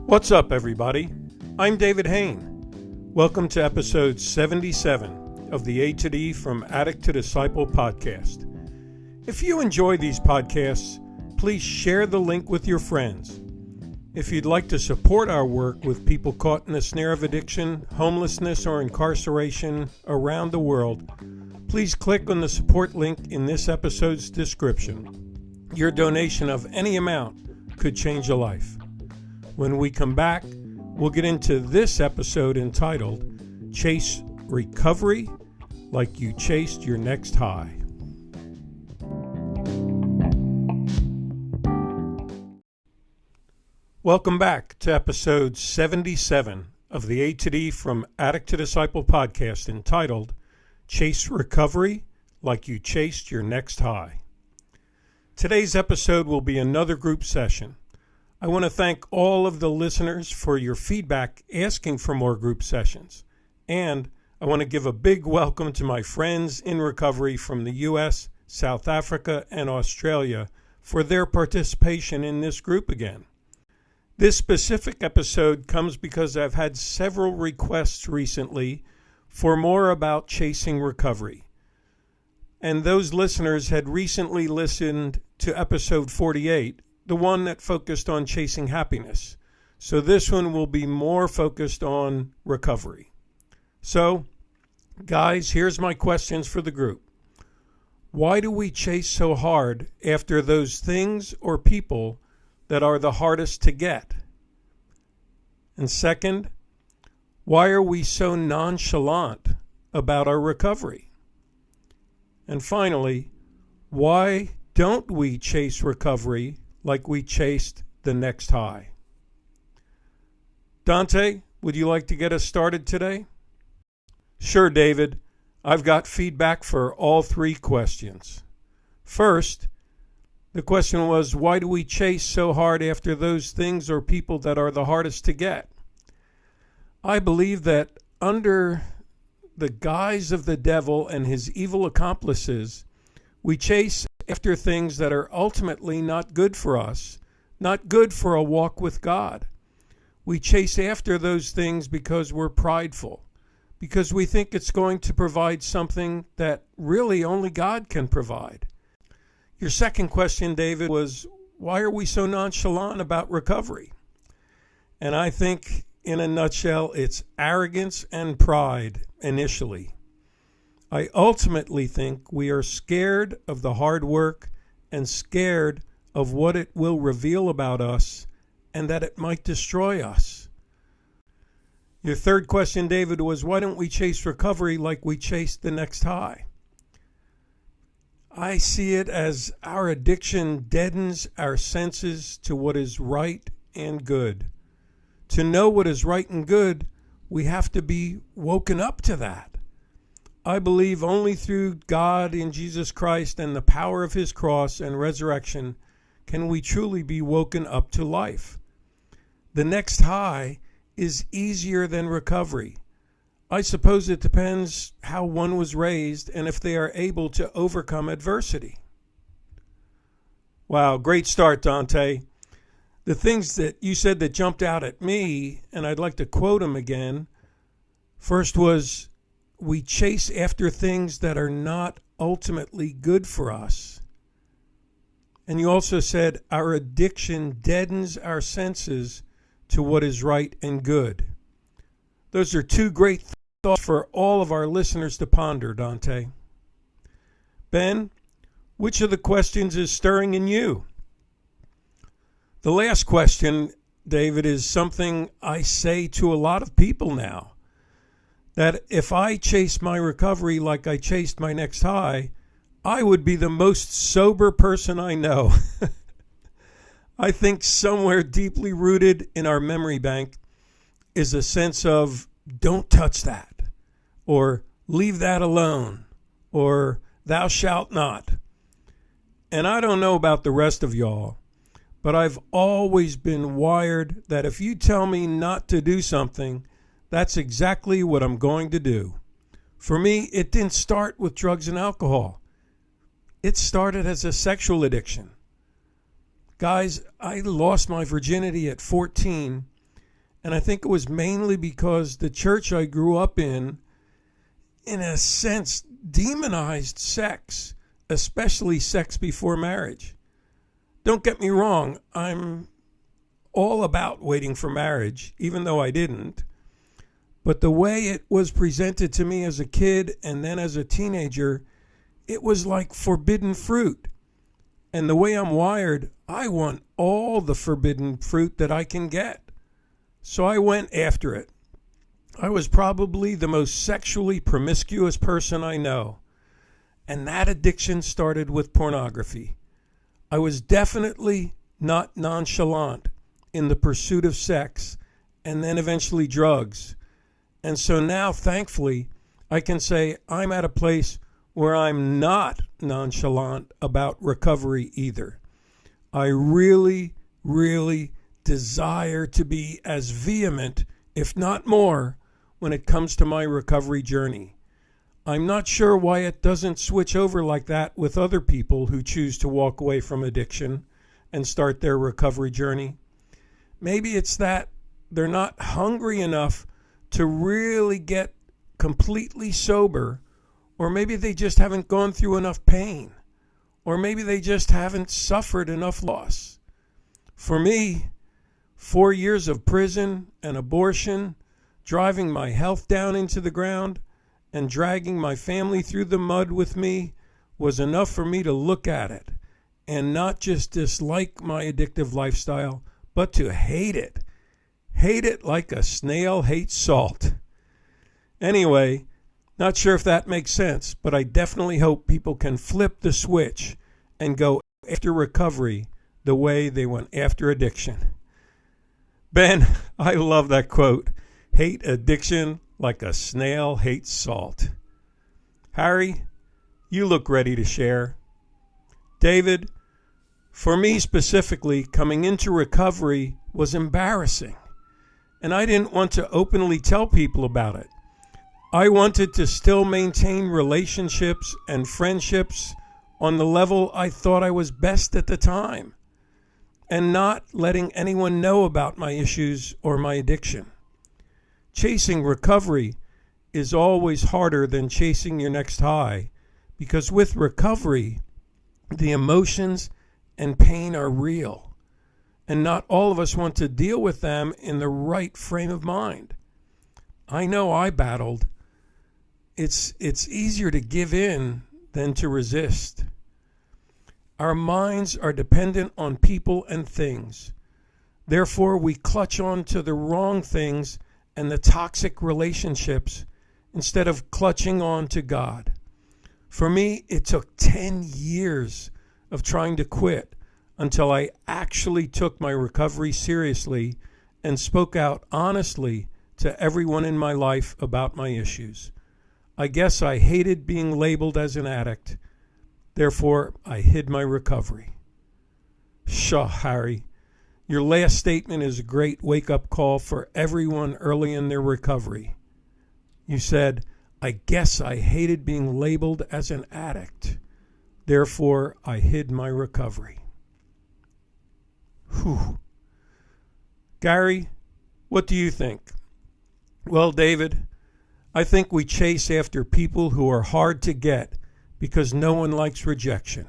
What's up, everybody? I'm David Hain. Welcome to episode 77 of the A to D from Addict to Disciple podcast. If you enjoy these podcasts, please share the link with your friends. If you'd like to support our work with people caught in the snare of addiction, homelessness, or incarceration around the world, please click on the support link in this episode's description. Your donation of any amount could change a life. When we come back, we'll get into this episode entitled, Chase Recovery Like You Chased Your Next High. Welcome back to episode 77 of the A to D from Addict to Disciple podcast entitled, Chase Recovery Like You Chased Your Next High. Today's episode will be another group session. I want to thank all of the listeners for your feedback asking for more group sessions. And I want to give a big welcome to my friends in recovery from the U.S., South Africa, and Australia for their participation in this group again. This specific episode comes because I've had several requests recently for more about chasing recovery. And those listeners had recently listened to episode 48, the one that focused on chasing happiness. So this one will be more focused on recovery. So, guys, here's my questions for the group. Why do we chase so hard after those things or people that are the hardest to get? And second, why are we so nonchalant about our recovery? And finally, why don't we chase recovery like we chased the next high? Dante, would you like to get us started today? Sure, David. I've got feedback for all three questions. First, the question was, why do we chase so hard after those things or people that are the hardest to get? I believe that under the guise of the devil and his evil accomplices, we chase after things that are ultimately not good for us, not good for a walk with God. We chase after those things because we're prideful, because we think it's going to provide something that really only God can provide. Your second question, David, was why are we so nonchalant about recovery? And I think in a nutshell, it's arrogance and pride initially. I ultimately think we are scared of the hard work and scared of what it will reveal about us and that it might destroy us. Your third question, David, was why don't we chase recovery like we chased the next high? I see it as our addiction deadens our senses to what is right and good. To know what is right and good, we have to be woken up to that. I believe only through God in Jesus Christ and the power of his cross and resurrection can we truly be woken up to life. The next high is easier than recovery. I suppose it depends how one was raised and if they are able to overcome adversity. Wow, great start, Dante. The things that you said that jumped out at me, and I'd like to quote them again. First was, we chase after things that are not ultimately good for us. And you also said our addiction deadens our senses to what is right and good. Those are two great thoughts for all of our listeners to ponder, Dante. Ben, which of the questions is stirring in you? The last question, David, is something I say to a lot of people now. That if I chase my recovery like I chased my next high, I would be the most sober person I know. I think somewhere deeply rooted in our memory bank is a sense of don't touch that, or leave that alone, or thou shalt not. And I don't know about the rest of y'all, but I've always been wired that if you tell me not to do something, that's exactly what I'm going to do. For me, it didn't start with drugs and alcohol. It started as a sexual addiction. Guys, I lost my virginity at 14, And I think it was mainly because the church I grew up in a sense, demonized sex, especially sex before marriage. Don't get me wrong, I'm all about waiting for marriage, even though I didn't. But the way it was presented to me as a kid and then as a teenager, it was like forbidden fruit. And the way I'm wired, I want all the forbidden fruit that I can get. So I went after it. I was probably the most sexually promiscuous person I know. And that addiction started with pornography. I was definitely not nonchalant in the pursuit of sex and then eventually drugs. And so now, thankfully, I can say I'm at a place where I'm not nonchalant about recovery either. I really, really desire to be as vehement, if not more, when it comes to my recovery journey. I'm not sure why it doesn't switch over like that with other people who choose to walk away from addiction and start their recovery journey. Maybe it's that they're not hungry enough to really get completely sober, or maybe they just haven't gone through enough pain, or maybe they just haven't suffered enough loss. For me, 4 years of prison and abortion, driving my health down into the ground, and dragging my family through the mud with me was enough for me to look at it and not just dislike my addictive lifestyle, but to hate it. Hate it like a snail hates salt. Anyway, not sure if that makes sense, but I definitely hope people can flip the switch and go after recovery the way they went after addiction. Ben, I love that quote. Hate addiction like a snail hates salt. Harry, you look ready to share. David, for me specifically, coming into recovery was embarrassing, and I didn't want to openly tell people about it. I wanted to still maintain relationships and friendships on the level I thought I was best at the time, and not letting anyone know about my issues or my addiction. Chasing recovery is always harder than chasing your next high, because with recovery, the emotions and pain are real, and not all of us want to deal with them in the right frame of mind. I know I battled. It's easier to give in than to resist. Our minds are dependent on people and things. Therefore, we clutch on to the wrong things and the toxic relationships instead of clutching on to God. For me, it took 10 years of trying to quit until I actually took my recovery seriously and spoke out honestly to everyone in my life about my issues. I guess I hated being labeled as an addict. Therefore, I hid my recovery. Pshaw, Harry. Your last statement is a great wake-up call for everyone early in their recovery. You said, I guess I hated being labeled as an addict. Therefore, I hid my recovery. Whew. Gary, what do you think? Well, David, I think we chase after people who are hard to get because no one likes rejection.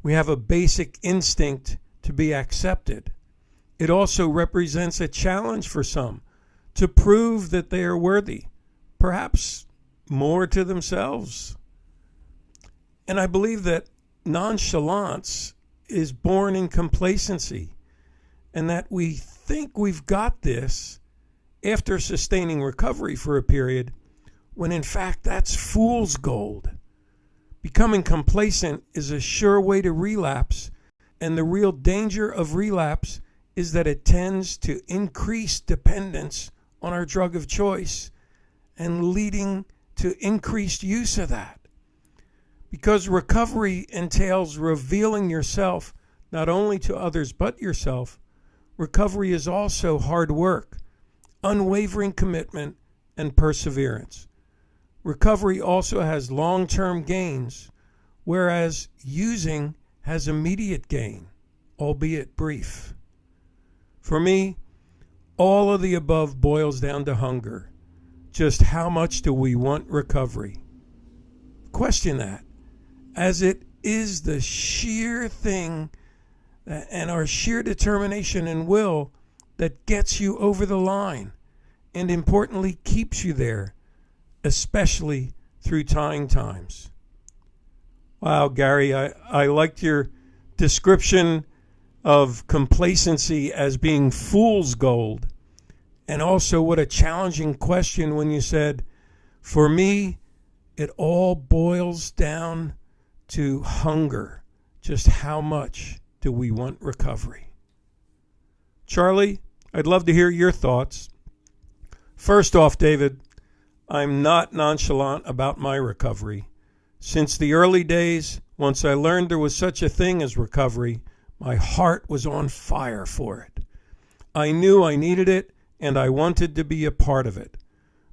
We have a basic instinct to be accepted. It also represents a challenge for some to prove that they are worthy, perhaps more to themselves. And I believe that nonchalance is born in complacency, and that we think we've got this after sustaining recovery for a period, when in fact that's fool's gold. Becoming complacent is a sure way to relapse, and the real danger of relapse is that it tends to increase dependence on our drug of choice and leading to increased use of that. Because recovery entails revealing yourself not only to others but yourself, recovery is also hard work, unwavering commitment, and perseverance. Recovery also has long-term gains, whereas using has immediate gain, albeit brief. For me, all of the above boils down to hunger. Just how much do we want recovery? Question that, as it is the sheer thing and our sheer determination and will that gets you over the line and importantly keeps you there, especially through trying times. Wow, Gary, I liked your description of complacency as being fool's gold. And also what a challenging question when you said, for me, it all boils down to hunger. Just how much do we want recovery? Charlie, I'd love to hear your thoughts. First off, David, I'm not nonchalant about my recovery. Since the early days, once I learned there was such a thing as recovery, my heart was on fire for it. I knew I needed it, and I wanted to be a part of it.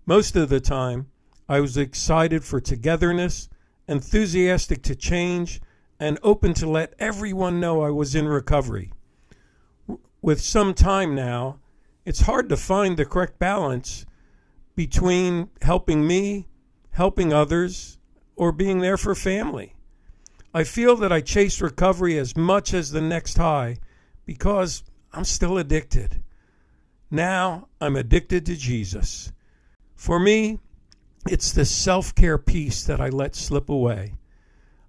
Most of the time, I was excited for togetherness, enthusiastic to change, and open to let everyone know I was in recovery. With some time now, it's hard to find the correct balance between helping me, helping others, or being there for family. I feel that I chase recovery as much as the next high because I'm still addicted. Now I'm addicted to Jesus. For me, it's the self-care piece that I let slip away.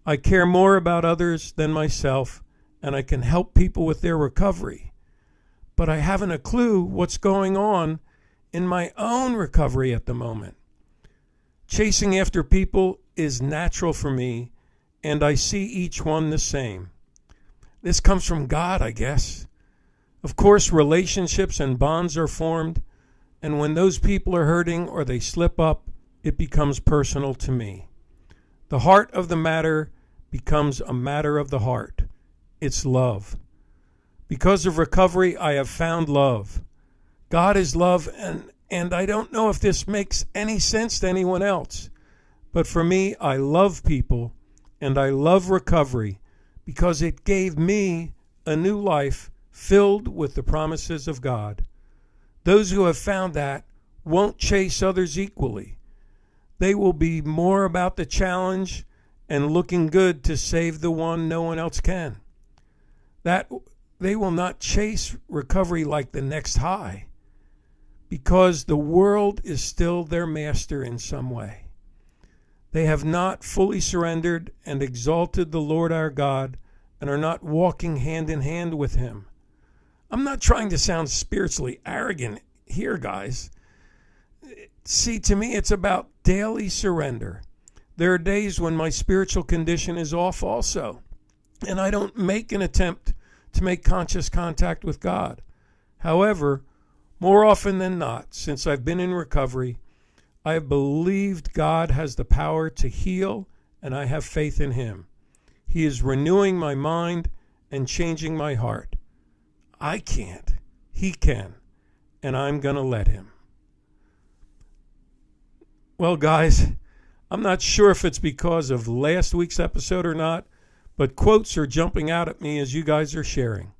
I care more about others than myself, and I can help people with their recovery. But I haven't a clue what's going on in my own recovery at the moment. Chasing after people is natural for me, and I see each one the same. This comes from God, I guess. Of course, relationships and bonds are formed, and when those people are hurting or they slip up, it becomes personal to me. The heart of the matter becomes a matter of the heart. It's love. Because of recovery, I have found love. God is love, and I don't know if this makes any sense to anyone else, but for me, I love people, and I love recovery because it gave me a new life filled with the promises of God. Those who have found that won't chase others equally. They will be more about the challenge and looking good to save the one no one else can. That they will not chase recovery like the next high because the world is still their master in some way. They have not fully surrendered and exalted the Lord our God and are not walking hand in hand with him. I'm not trying to sound spiritually arrogant here, guys. See, to me, it's about daily surrender. There are days when my spiritual condition is off also, and I don't make an attempt to make conscious contact with God. However, more often than not, since I've been in recovery, I have believed God has the power to heal, and I have faith in him. He is renewing my mind and changing my heart. I can't. He can, and I'm going to let him. Well, guys, I'm not sure if it's because of last week's episode or not, but quotes are jumping out at me as you guys are sharing.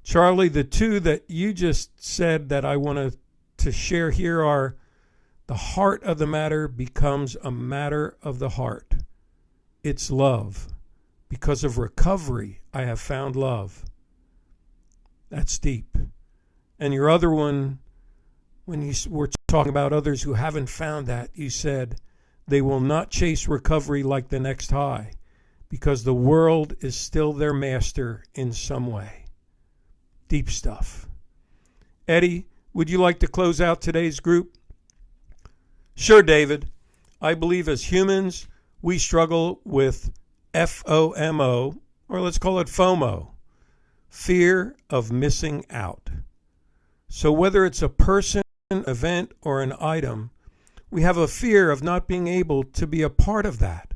Charlie, the two that you just said that I want to share here are, the heart of the matter becomes a matter of the heart. It's love. Because of recovery, I have found love. That's deep. And your other one, when you were talking about others who haven't found that, you said they will not chase recovery like the next high because the world is still their master in some way. Deep stuff. Eddie, would you like to close out today's group? Sure, David. I believe as humans, we struggle with FOMO, or let's call it FOMO, fear of missing out. So whether it's a person, event, or an item, we have a fear of not being able to be a part of that.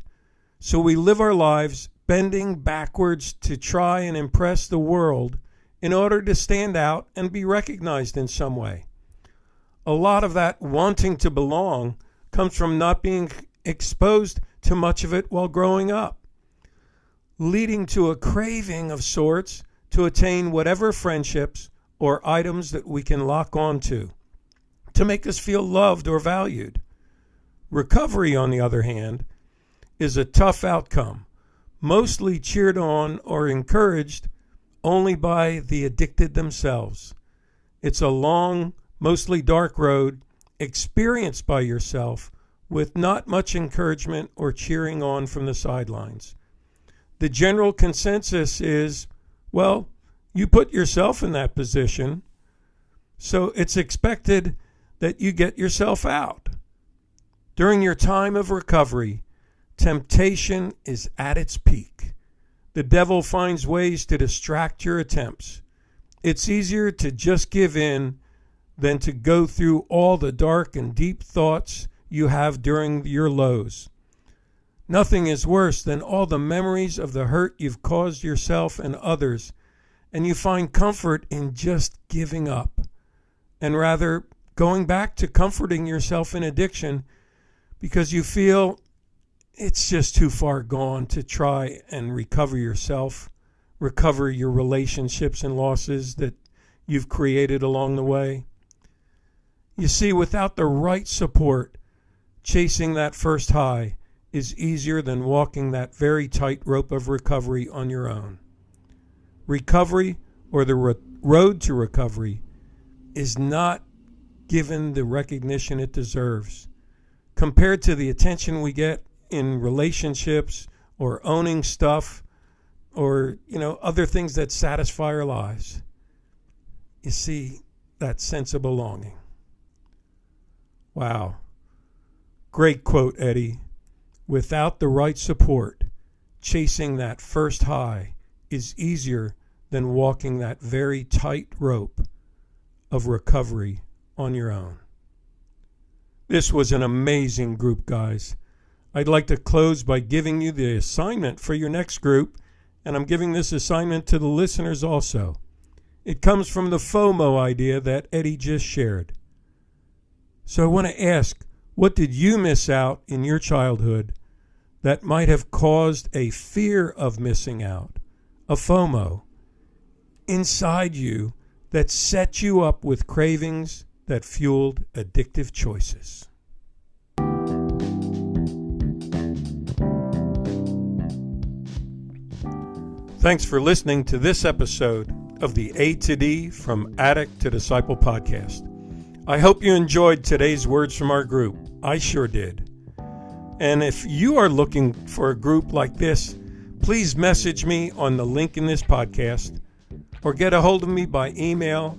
So we live our lives bending backwards to try and impress the world in order to stand out and be recognized in some way. A lot of that wanting to belong comes from not being exposed to much of it while growing up, leading to a craving of sorts to attain whatever friendships or items that we can lock onto to make us feel loved or valued. Recovery, on the other hand, is a tough outcome, mostly cheered on or encouraged only by the addicted themselves. It's a long, mostly dark road experienced by yourself with not much encouragement or cheering on from the sidelines. The general consensus is, well, you put yourself in that position, so it's expected that you get yourself out. During your time of recovery, temptation is at its peak. The devil finds ways to distract your attempts. It's easier to just give in than to go through all the dark and deep thoughts you have during your lows. Nothing is worse than all the memories of the hurt you've caused yourself and others, and you find comfort in just giving up, and rather going back to comforting yourself in addiction because you feel it's just too far gone to try and recover yourself, recover your relationships and losses that you've created along the way. You see, without the right support, chasing that first high is easier than walking that very tight rope of recovery on your own. Recovery, or the road to recovery, is not given the recognition it deserves. Compared to the attention we get in relationships or owning stuff or, other things that satisfy our lives. You see, that sense of belonging. Wow. Great quote, Eddie. Without the right support, chasing that first high is easier than walking that very tight rope of recovery on your own. This was an amazing group, guys. I'd like to close by giving you the assignment for your next group, and I'm giving this assignment to the listeners also. It comes from the FOMO idea that Eddie just shared. So I want to ask, what did you miss out in your childhood that might have caused a fear of missing out, a FOMO, inside you that set you up with cravings that fueled addictive choices? Thanks for listening to this episode of the A to D from Addict to Disciple podcast. I hope you enjoyed today's words from our group. I sure did. And if you are looking for a group like this, please message me on the link in this podcast or get a hold of me by email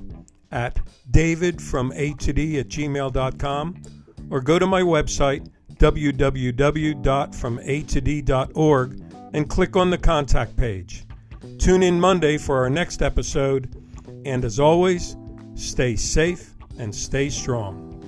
at davidfromatoD@gmail.com or go to my website www.fromatod.org and click on the contact page. Tune in Monday for our next episode, and as always, stay safe and stay strong.